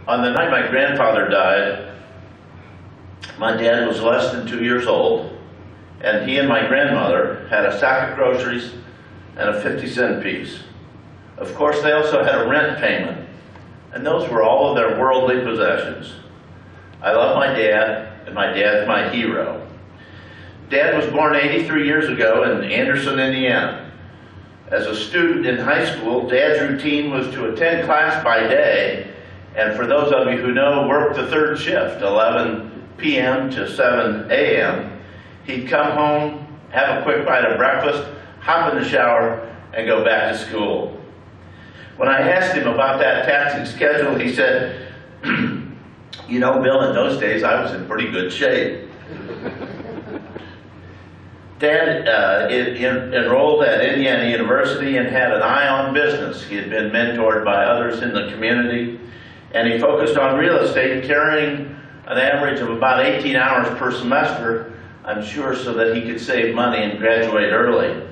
On the night my grandfather died, my dad was less than 2 years old, and he and my grandmother had a sack of groceries and a 50-cent piece. Of course, they also had a rent payment, and those were all of their worldly possessions. I love my dad, and my dad's my hero. Dad was born 83 years ago in Anderson, Indiana. As a student in high school, Dad's routine was to attend class by day, and for those of you who know, work the third shift, 11 p.m. to 7 a.m. He'd come home, have a quick bite of breakfast, hop in the shower, and go back to school. When I asked him about that taxing schedule, he said, "You know, Bill, in those days I was in pretty good shape." Dad enrolled at Indiana University and had an eye on business. He had been mentored by others in the community, and he focused on real estate, carrying an average of about 18 hours per semester, I'm sure, so that he could save money and graduate early.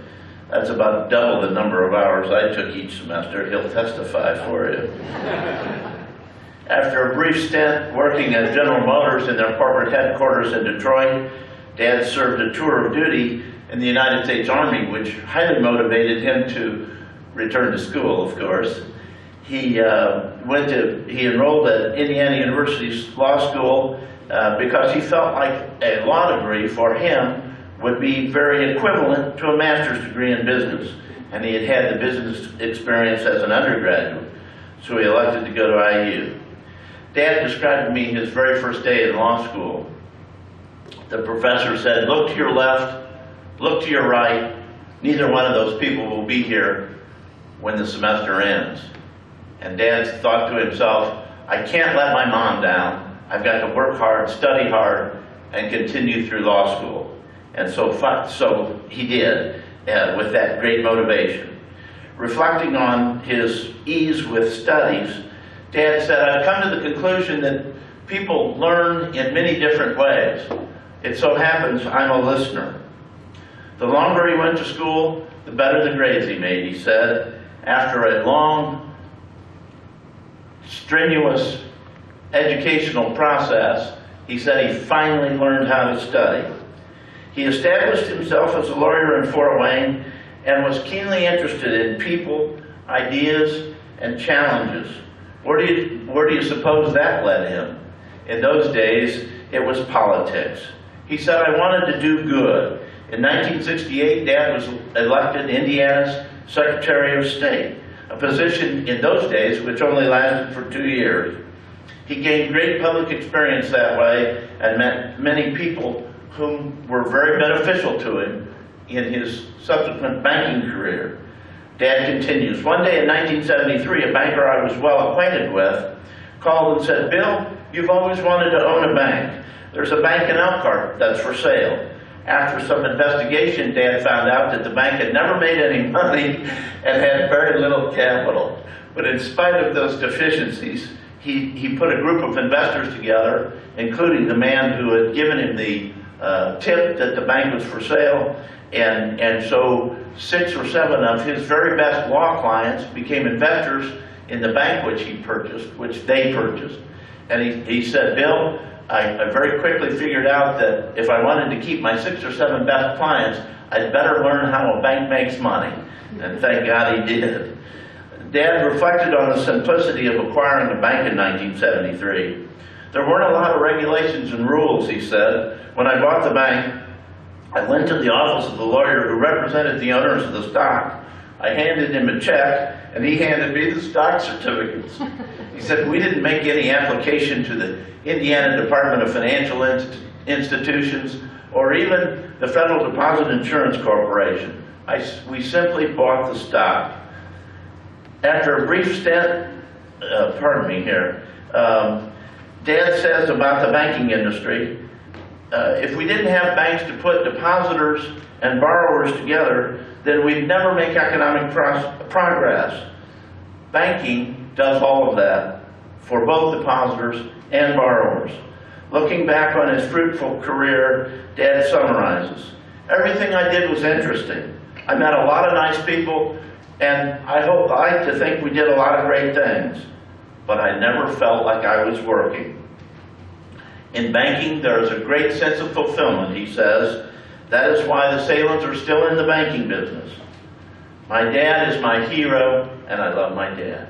That's about double the number of hours I took each semester. He'll testify for you. After a brief stint working at General Motors in their corporate headquarters in Detroit, Dad served a tour of duty in the United States Army, which highly motivated him to return to school, of course. He enrolled at Indiana University's law school because he felt like a law degree for him would be very equivalent to a master's degree in business. And he had had the business experience as an undergraduate, so he elected to go to IU. Dad described to me his very first day in law school. The professor said, "Look to your left, look to your right. Neither one of those people will be here when the semester ends." And Dad thought to himself, "I can't let my mom down. I've got to work hard, study hard, and continue through law school." And so he did, with that great motivation. Reflecting on his ease with studies, Dad said, "I've come to the conclusion that people learn in many different ways. It so happens I'm a listener." The longer he went to school, the better the grades he made, he said. After a long, strenuous educational process, he said he finally learned how to study. He established himself as a lawyer in Fort Wayne and was keenly interested in people, ideas, and challenges. Where do you suppose that led him? In those days, it was politics. He said, "I wanted to do good." In 1968, Dad was elected Indiana's Secretary of State, a position in those days which only lasted for 2 years. He gained great public experience that way and met many people whom were very beneficial to him in his subsequent banking career. Dad continues, "One day in 1973, a banker I was well acquainted with called and said, 'Bill, you've always wanted to own a bank. There's a bank in Elkhart that's for sale.' After some investigation, Dad found out that the bank had never made any money and had very little capital. But in spite of those deficiencies, he put a group of investors together, including the man who had given him the tip that the bank was for sale, and so 6 or 7 of his very best law clients became investors in the bank which they purchased. And he said, "Bill, I very quickly figured out that if I wanted to keep my 6 or 7 best clients, I'd better learn how a bank makes money." And thank God he did. Dad reflected on the simplicity of acquiring a bank in 1973. "There weren't a lot of regulations and rules," he said. "When I bought the bank, I went to the office of the lawyer who represented the owners of the stock. I handed him a check, and he handed me the stock certificates." He said, "We didn't make any application to the Indiana Department of Financial Institutions or even the Federal Deposit Insurance Corporation. We simply bought the stock." After a brief stint, Dad says about the banking industry, "If we didn't have banks to put depositors and borrowers together, then we'd never make economic progress. Banking does all of that for both depositors and borrowers." Looking back on his fruitful career, Dad summarizes, "Everything I did was interesting. I met a lot of nice people, and I like to think we did a lot of great things. but I never felt like I was working. In banking, there is a great sense of fulfillment, he says. That is why the Salins are still in the banking business. My dad is my hero, and I love my dad.